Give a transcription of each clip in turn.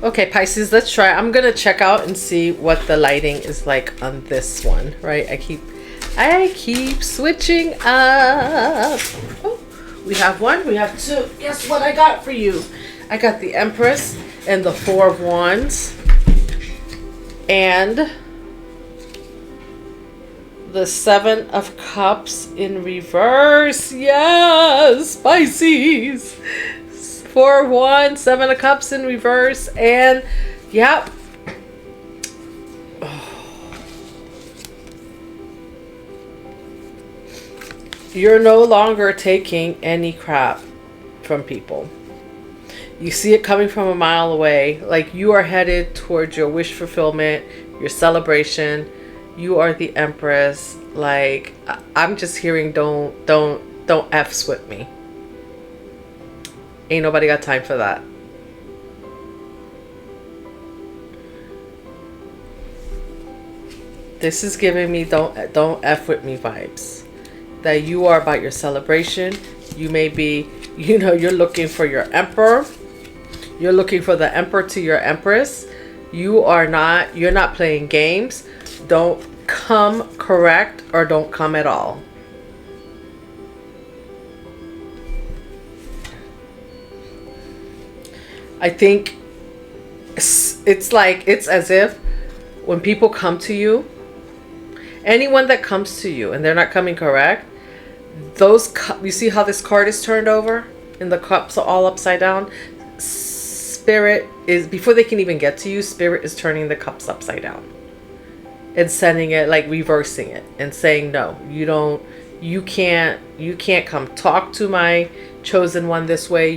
Okay, Pisces, let's try. I'm gonna check out and see what the lighting is like on this one, right? I keep switching up. Oh, we have one, we have two. Guess what I got for you? I got the Empress and the Four of Wands and the Seven of Cups in reverse. Yes, Pisces. Four of Wands, Seven of Cups in reverse, and yep. You're no longer taking any crap from people. You see it coming from a mile away. Like, you are headed towards your wish fulfillment, your celebration. You are the Empress. Like, I'm just hearing don't F's with me. Ain't nobody got time for that. This is giving me don't F with me vibes. That you are about your celebration. You may be, you're looking for your emperor. You're looking for the emperor to your empress. You're not playing games. Don't come correct or don't come at all. I think it's as if when people come to you, anyone that comes to you and they're not coming correct, you see how this card is turned over and the cups are all upside down? Spirit is, before they can even get to you, Spirit is turning the cups upside down and sending it, like reversing it and saying, no, you can't come talk to my chosen one this way.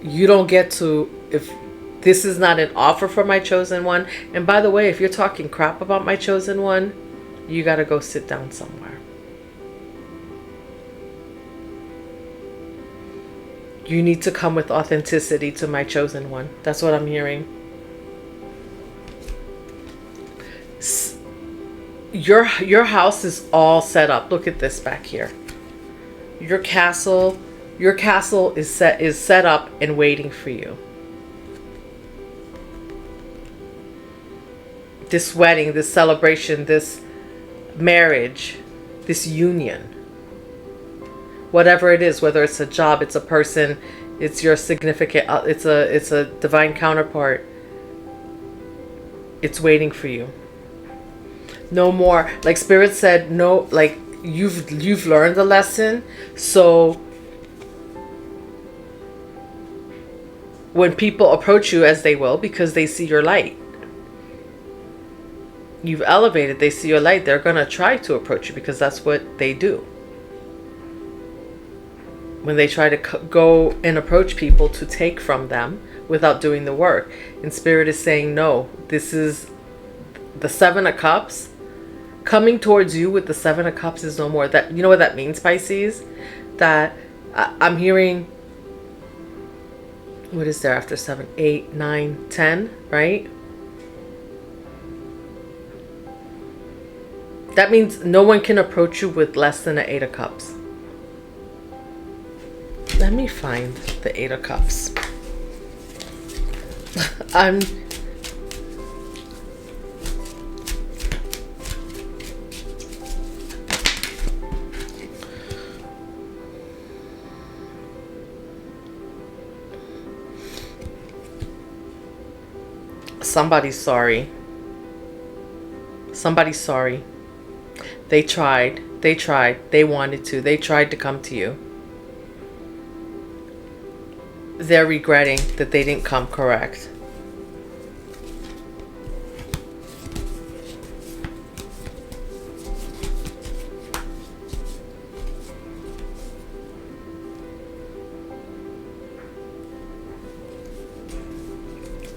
You don't get to, if this is not an offer for my chosen one. And by the way, if you're talking crap about my chosen one, you got to go sit down somewhere. You need to come with authenticity to my chosen one. That's what I'm hearing. Your house is all set up. Look at this back here. Your castle is set up and waiting for you. This wedding, this celebration, this marriage, this union, whatever it is, whether it's a job, it's a person, it's your significant, it's a divine counterpart, it's waiting for you. No more, like Spirit said, no, like you've learned the lesson. So when people approach you, as they will, because they see your light, you've elevated, they see your light, they're going to try to approach you because that's what they do. When they try to go and approach people to take from them without doing the work. And Spirit is saying, no, this is the Seven of Cups. Coming towards you with the Seven of Cups is no more. That, you know what that means, Pisces? That I'm hearing, what is there after 7, 8, 9, 10, right? That means no one can approach you with less than an 8 of Cups. Let me find the 8 of Cups. Somebody's sorry. Somebody's sorry. They tried. They wanted to. They tried to come to you. They're regretting that they didn't come correct.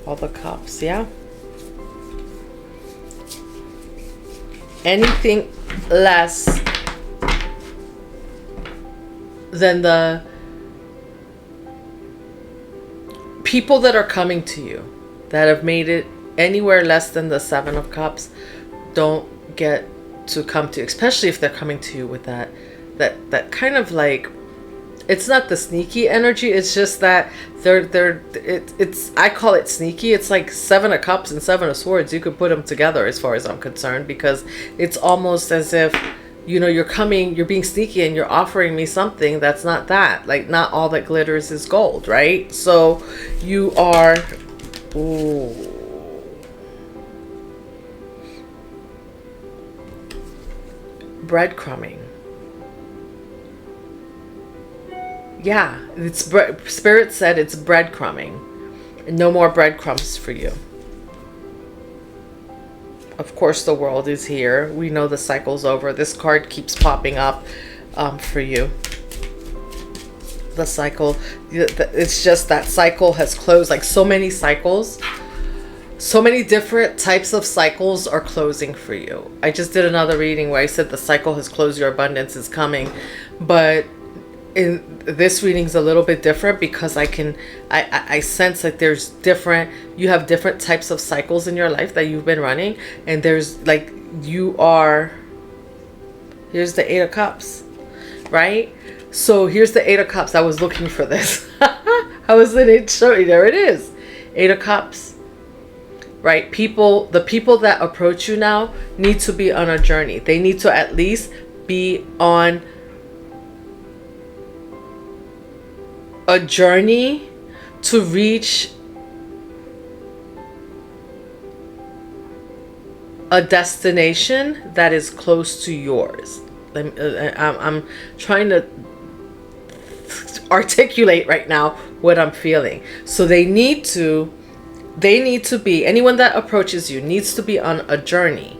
All the cups, yeah. Anything less than the people that are coming to you that have made it anywhere less than the 7 of Cups don't get to come to you, especially if they're coming to you with that kind of like It's not the sneaky energy. It's just that it's I call it sneaky. It's like 7 of Cups and 7 of Swords. You could put them together as far as I'm concerned, because it's almost as if, you're being sneaky and you're offering me something that's not that. Like, not all that glitters is gold, right? So you are, ooh, breadcrumbing. Yeah, Spirit said it's breadcrumbing. No more breadcrumbs for you. Of course, the world is here. We know the cycle's over. This card keeps popping up for you. The cycle, it's just that cycle has closed. Like, so many cycles, so many different types of cycles are closing for you. I just did another reading where I said the cycle has closed, your abundance is coming. But in this reading's a little bit different, because I sense that there's you have different types of cycles in your life that you've been running, and there's like, here's the 8 of Cups, right? So here's the 8 of Cups. I was looking for this. I was in it, show you, there it is. 8 of Cups, right? The people that approach you now need to be on a journey. They need to at least be on a journey to reach a destination that is close to yours. I'm trying to articulate right now what I'm feeling. So they need to be, anyone that approaches you needs to be on a journey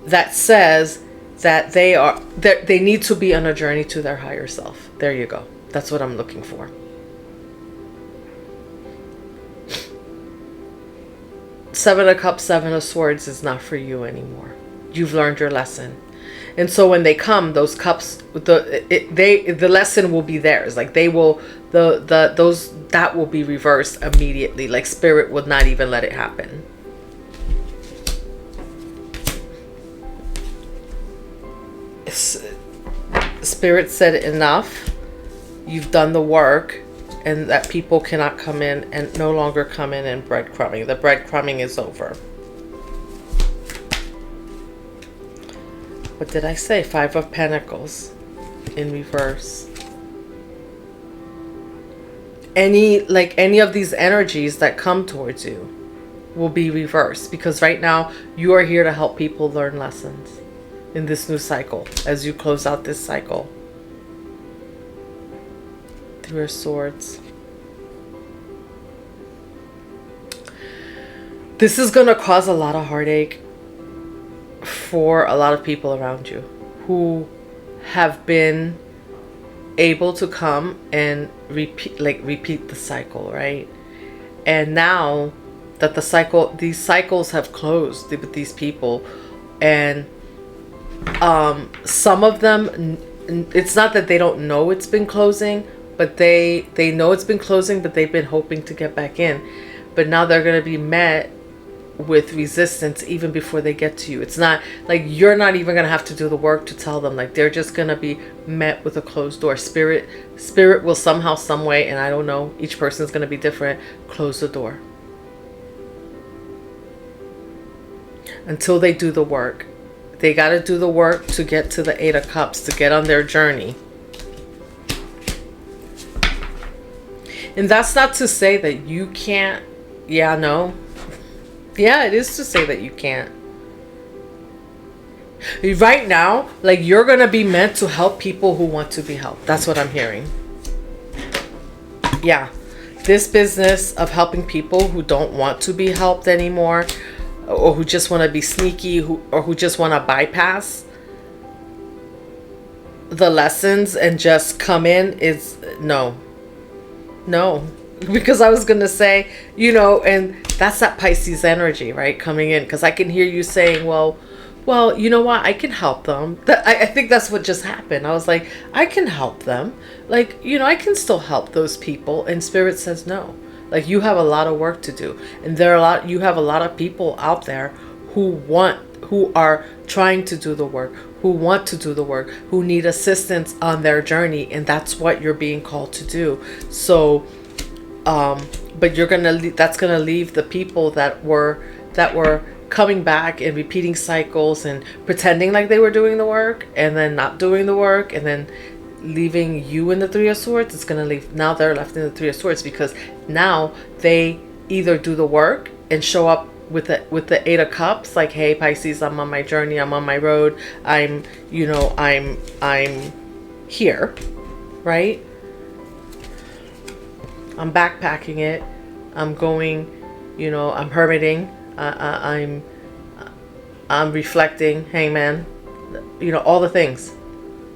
that says that they need to be on a journey to their higher self. There you go. That's what I'm looking for. Seven of Cups, 7 of Swords is not for you anymore. You've learned your lesson. And so when they come, those cups, the lesson will be theirs. Like, they will, that will be reversed immediately. Like, Spirit would not even let it happen. Spirit said enough. You've done the work, and that people cannot come in and no longer come in and breadcrumbing. The breadcrumbing is over. What did I say? 5 of Pentacles in reverse. Any of these energies that come towards you will be reversed, because right now you are here to help people learn lessons in this new cycle as you close out this cycle. 3 of Swords. This is going to cause a lot of heartache for a lot of people around you who have been able to come and repeat the cycle, right? And now that these cycles have closed with these people, and some of them, it's not that they don't know it's been closing, but they know it's been closing, but they've been hoping to get back in. But now they're going to be met with resistance even before they get to you. It's not like you're not even going to have to do the work to tell them. Like, they're just going to be met with a closed door. Spirit will somehow, some way, and I don't know, each person's going to be different, close the door until they do the work. They got to do the work to get to the 8 of Cups, to get on their journey. And that's not to say that you can't. Yeah, no. Yeah, it is to say that you can't. Right now, like, you're going to be meant to help people who want to be helped. That's what I'm hearing. Yeah. This business of helping people who don't want to be helped anymore, or who just want to be sneaky, or who just want to bypass the lessons and just come in, is no. No. Because I was going to say, and that's that Pisces energy, right? Coming in. Because I can hear you saying, well, you know what? I can help them. I think that's what just happened. I was like, I can help them. Like, I can still help those people. And Spirit says no. Like, you have a lot of work to do. And you have a lot of people out there who are trying to do the work, who want to do the work, who need assistance on their journey, and that's what you're being called to do. So but that's gonna leave the people that were coming back and repeating cycles and pretending like they were doing the work and then not doing the work, and then leaving you in the Three of Swords. It's gonna leave, now they're left in the Three of Swords, because now they either do the work and show up with the Eight of Cups, like, hey Pisces, I'm on my journey, I'm on my road, I'm here, right? I'm backpacking it, I'm going, I'm hermiting, I'm reflecting, hangman, all the things,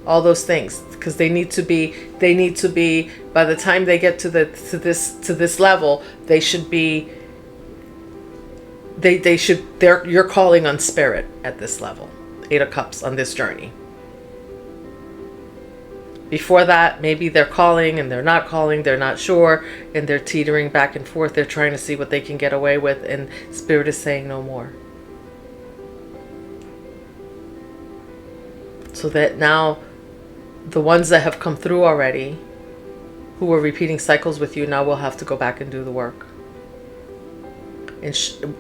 all those things, because they need to be by the time they get to this level, they should be, you're calling on spirit at this level, Eight of Cups, on this journey. Before that, maybe they're calling and they're not calling, they're not sure, and they're teetering back and forth. They're trying to see what they can get away with, and spirit is saying no more. So that now the ones that have come through already, who were repeating cycles with you, now will have to go back and do the work. And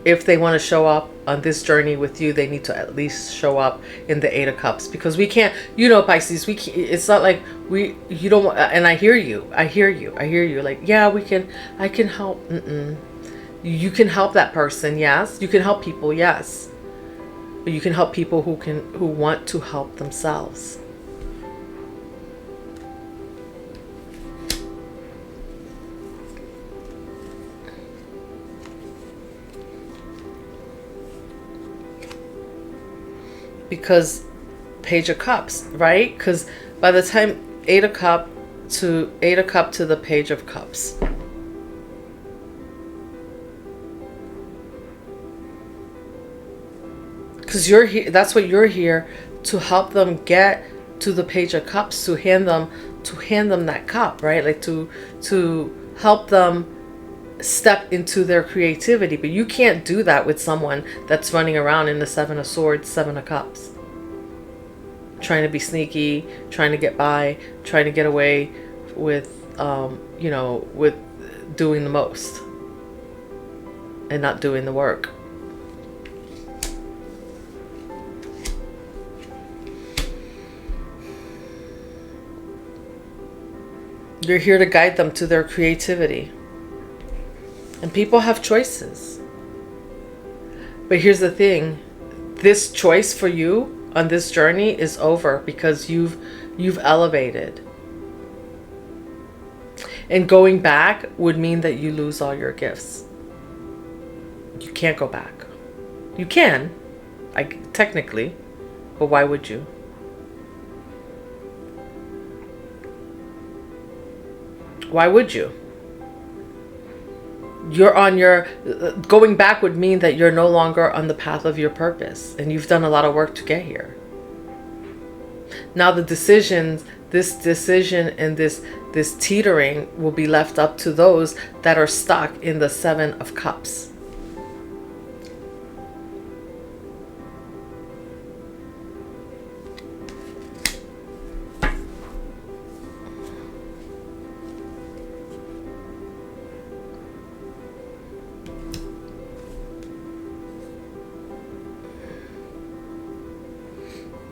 if they want to show up on this journey with you, they need to at least show up in the Eight of Cups, because we can't, Pisces, we can't, it's not like you don't, and I hear you, like, yeah, I can help. You can help that person, yes. You can help people, yes. But you can help people who want to help themselves. Because Page of Cups, right? Because by the time Eight of Cup to the Page of Cups, because you're here, that's what you're here to help them get to the Page of Cups, to hand them that cup, right? Like to help them step into their creativity. But you can't do that with someone that's running around in the Seven of Swords, Seven of Cups, trying to be sneaky, trying to get by, trying to get away with with doing the most and not doing the work. You're here to guide them to their creativity. And people have choices. But here's the thing. This choice for you on this journey is over, because you've elevated. And going back would mean that you lose all your gifts. You can't go back. You can, technically, but why would you? Why would you? You're on your, going back would mean that you're no longer on the path of your purpose, and you've done a lot of work to get here. Now this decision and this teetering will be left up to those that are stuck in the Seven of Cups.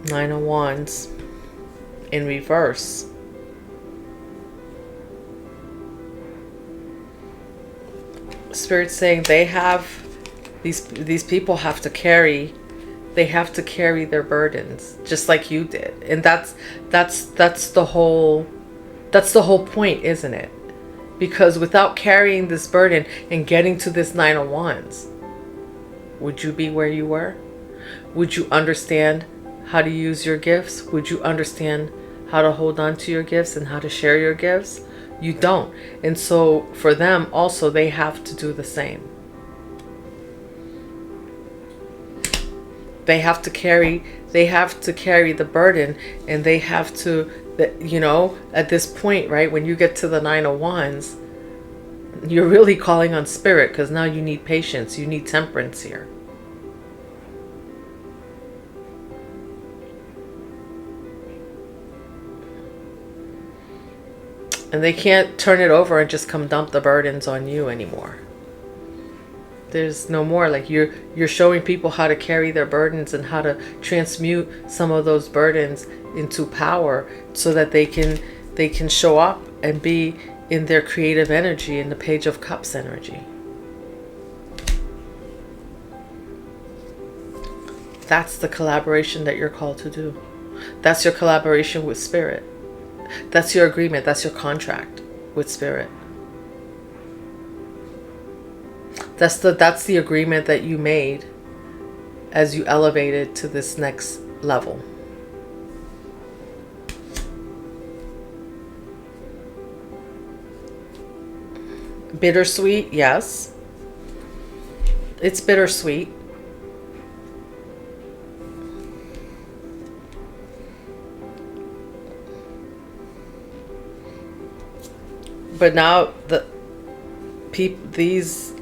Nine of Wands in reverse. Spirit's saying they have, these people have to carry, their burdens just like you did. And that's the whole point, isn't it? Because without carrying this burden and getting to this Nine of Wands, would you be where you were? Would you understand how to use your gifts? Would you understand how to hold on to your gifts and how to share your gifts? You don't. And so for them also, they have to do the same. They have to carry the burden, and they have to, at this point, right, when you get to the Nine of Wands, you're really calling on spirit, because now you need patience, you need temperance here. And they can't turn it over and just come dump the burdens on you anymore. There's no more. Like you're showing people how to carry their burdens and how to transmute some of those burdens into power so that they can show up and be in their creative energy, in the Page of Cups energy. That's the collaboration that you're called to do. That's your collaboration with Spirit. That's your agreement. That's your contract with Spirit. That's the agreement that you made as you elevated to this next level. Bittersweet, yes. It's bittersweet. But now these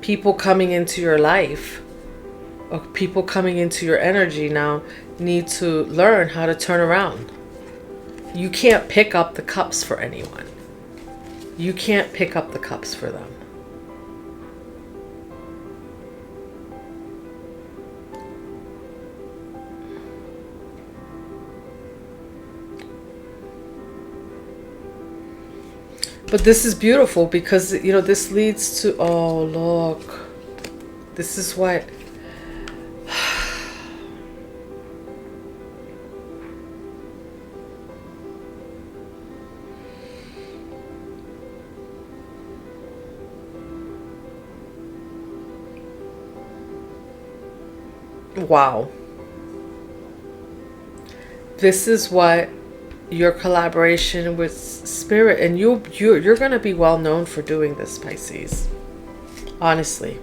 people coming into your life, or people coming into your energy now, need to learn how to turn around. You can't pick up the cups for anyone. You can't pick up the cups for them. But this is beautiful because, you know, this leads to, oh, look. This is what... Wow. This is what your collaboration with Spirit, and you're going to be well known for doing this, Pisces. Honestly.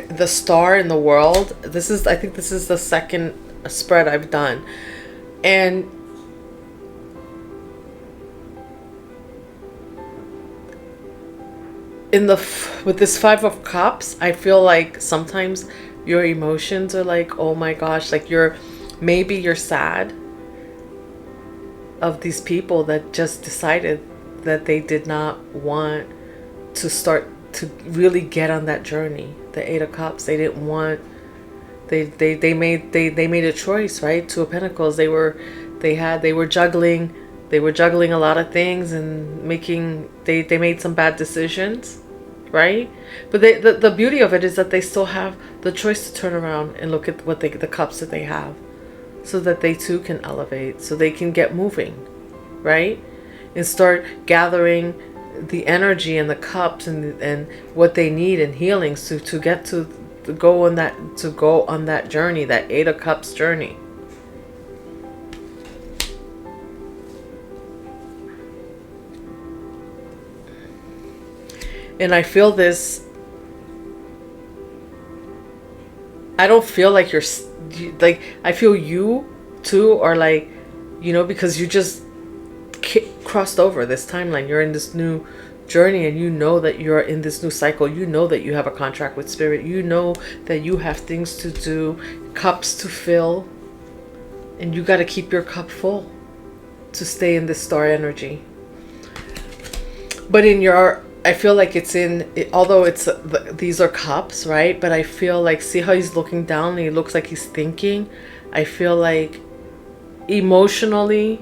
The star in the world, I think this is the second spread I've done. And with this Five of Cups, I feel like sometimes your emotions are like, oh my gosh, like maybe you're sad of these people that just decided that they did not want to start to really get on that journey. The Eight of Cups, they didn't want, they made a choice, right? Two of Pentacles, they were juggling a lot of things and they made some bad decisions, right? But the beauty of it is that they still have the choice to turn around and look at the cups that they have, so that they too can elevate, so they can get moving, right? And start gathering the energy and the cups and what they need and healings to get to go on that journey, that Eight of Cups journey. And I feel this, I don't feel like you're like, I feel you too are like, you know, because you just crossed over this timeline. You're in this new journey, and you know that you're in this new cycle. You know that you have a contract with Spirit. You know that you have things to do, cups to fill, and you got to keep your cup full to stay in this star energy. But I feel like although these are cups, right? But I feel like, see how he's looking down and he looks like he's thinking? I feel like emotionally,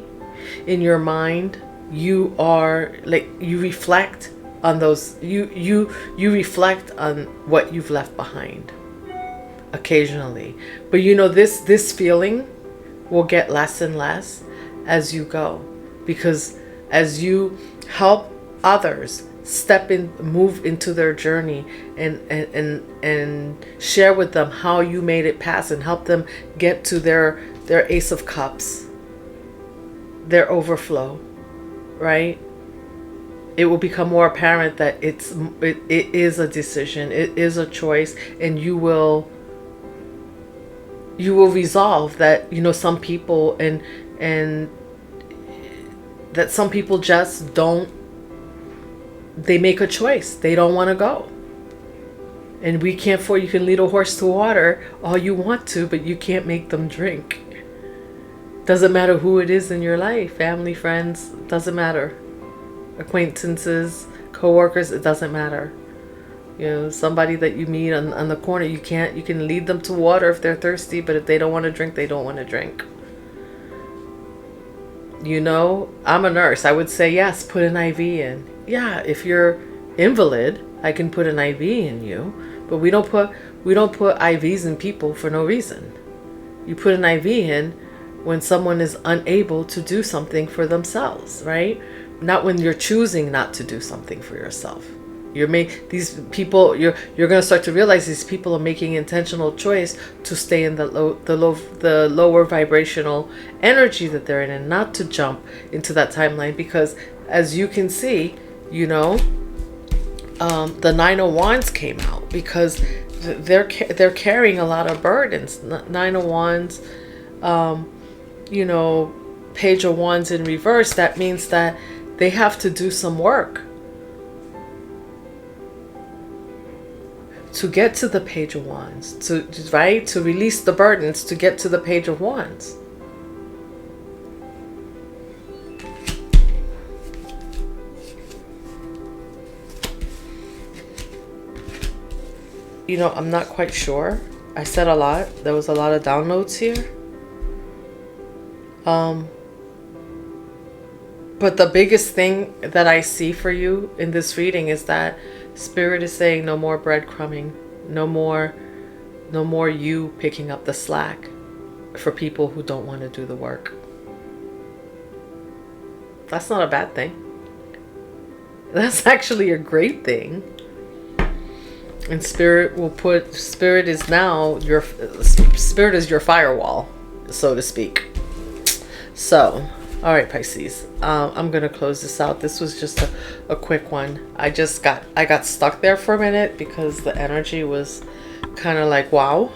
in your mind, you are like, you reflect on those, you reflect on what you've left behind occasionally. But you know, this feeling will get less and less as you go, because as you help others move into their journey and share with them how you made it past, and help them get to their Ace of Cups, their overflow, right? It will become more apparent that it is a decision, it is a choice, and you will resolve that, you know, some people and that some people just don't, they make a choice, they don't want to go. And we can't you can lead a horse to water all you want to, but you can't make them drink. Doesn't matter who it is in your life, family, friends, doesn't matter. Acquaintances, co-workers, it doesn't matter. You know, somebody that you meet on the corner, you can lead them to water if they're thirsty, but if they don't want to drink, they don't want to drink. You know, I'm a nurse. I would say, yes, put an IV in. Yeah, if you're invalid, I can put an IV in you, but we don't put IVs in people for no reason. You put an IV in when someone is unable to do something for themselves, right? Not when you're choosing not to do something for yourself. These people, you're going to start to realize these people are making intentional choice to stay in the lower vibrational energy that they're in, and not to jump into that timeline, because as you can see, you know, the Nine of Wands came out because they're carrying a lot of burdens. Nine of Wands, you know, Page of Wands in reverse. That means that they have to do some work to get to the Page of Wands, to release the burdens, to get to the Page of Wands. You know, I'm not quite sure. I said a lot. There was a lot of downloads here. But the biggest thing that I see for you in this reading is that Spirit is saying no more breadcrumbing, no more you picking up the slack for people who don't want to do the work. That's not a bad thing. That's actually a great thing. And Spirit is your firewall, so to speak. So, all right, Pisces. I'm gonna close this out. This was just a quick one. I got stuck there for a minute because the energy was kind of like, wow.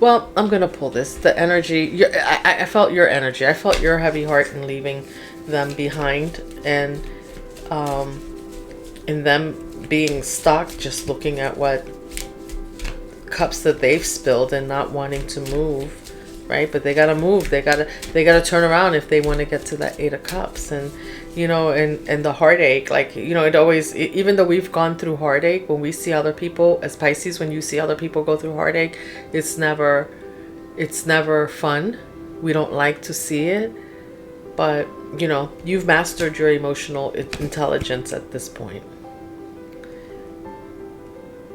Well, I'm gonna pull this. The energy. I felt your energy. I felt your heavy heart in leaving them behind, and in them being stuck, just looking at what cups that they've spilled and not wanting to move, right? But they gotta move. They gotta turn around if they want to get to that Eight of Cups. And you know, and the heartache, like, you know, even though we've gone through heartache, when we see other people as Pisces, when you see other people go through heartache, it's never fun. We don't like to see it, but you know, you've mastered your emotional intelligence at this point.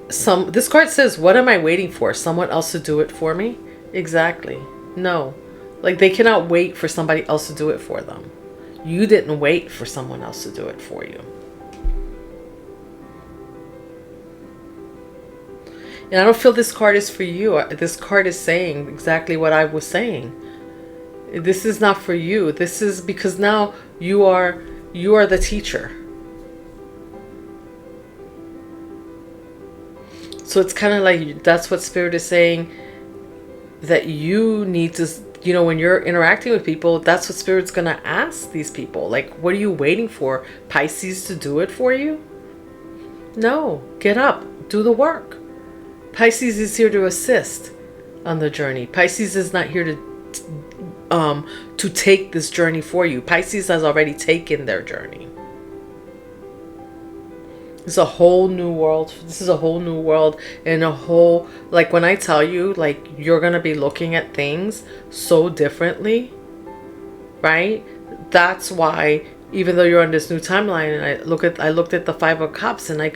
This card says, what am I waiting for? Someone else to do it for me? Exactly. No. Like, they cannot wait for somebody else to do it for them. You didn't wait for someone else to do it for you. And I don't feel this card is for you. This card is saying exactly what I was saying. This is not for you. This is because now you are the teacher. So it's kind of like, that's what Spirit is saying, that you need to, you know, when you're interacting with people, that's what Spirit's going to ask these people. Like, what are you waiting for? Pisces to do it for you? No. Get up. Do the work. Pisces is here to assist on the journey. Pisces is not here to take this journey for you. Pisces has already taken their journey. It's a whole new world. This is a whole new world, and a whole, like, when I tell you, like, you're going to be looking at things so differently, right? That's why, even though you're on this new timeline, and I looked at the Five of Cups, and I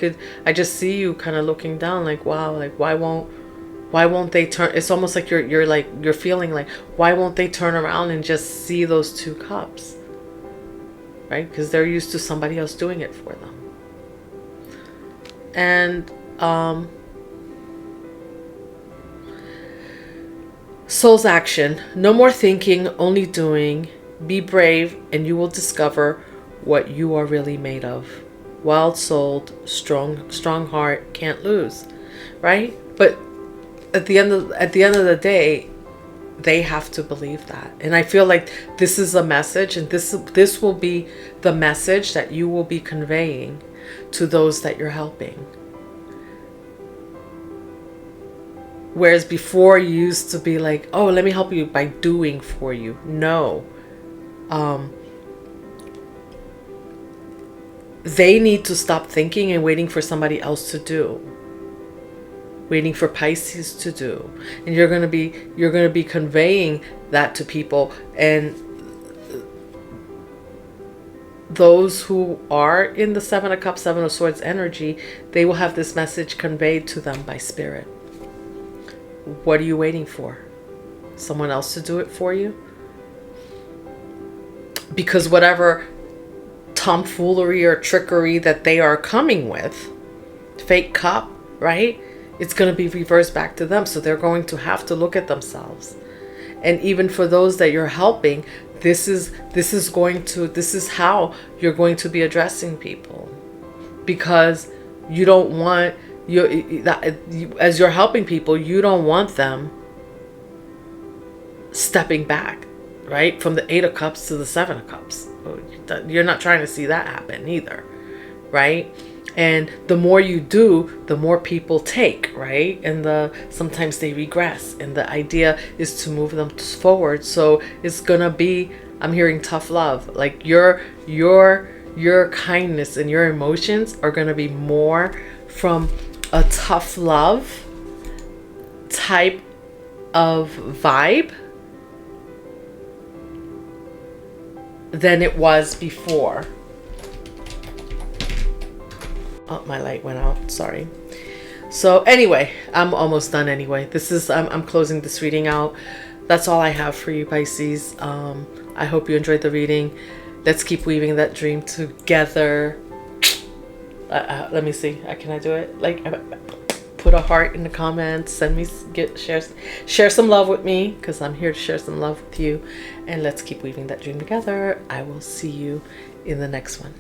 just see you kind of looking down, like, wow, like, why won't they turn? It's almost like you're feeling like, why won't they turn around and just see those two cups, right? Because they're used to somebody else doing it for them. And soul's action. No more thinking, only doing. Be brave, and you will discover what you are really made of. Wild-souled, strong heart, can't lose, right? But at the end of the day, they have to believe that. And I feel like this is a message, and this will be the message that you will be conveying to those that you're helping. Whereas before you used to be like, oh, let me help you by doing for you. No. They need to stop thinking and waiting for somebody else to do. Waiting for Pisces to do. And you're going to be conveying that to people, and those who are in the 7 of Cups, 7 of Swords energy, they will have this message conveyed to them by Spirit. What are you waiting for? Someone else to do it for you? Because whatever tomfoolery or trickery that they are coming with, fake cup, right? It's going to be reversed back to them. So they're going to have to look at themselves. And even for those that you're helping, this is how you're going to be addressing people. Because you don't want, as you're helping people, you don't want them stepping back, right? From the 8 of Cups to the 7 of Cups. You're not trying to see that happen either, right? And the more you do, the more people take, right? And sometimes they regress. And the idea is to move them forward. So it's gonna be, I'm hearing tough love. Like your kindness and your emotions are gonna be more from a tough love type of vibe than it was before. Oh, my light went out. Sorry. So anyway, I'm almost done anyway. I'm closing this reading out. That's all I have for you, Pisces. I hope you enjoyed the reading. Let's keep weaving that dream together. Let me see. Can I do it? Like, put a heart in the comments. Send me, share some love with me, because I'm here to share some love with you. And let's keep weaving that dream together. I will see you in the next one.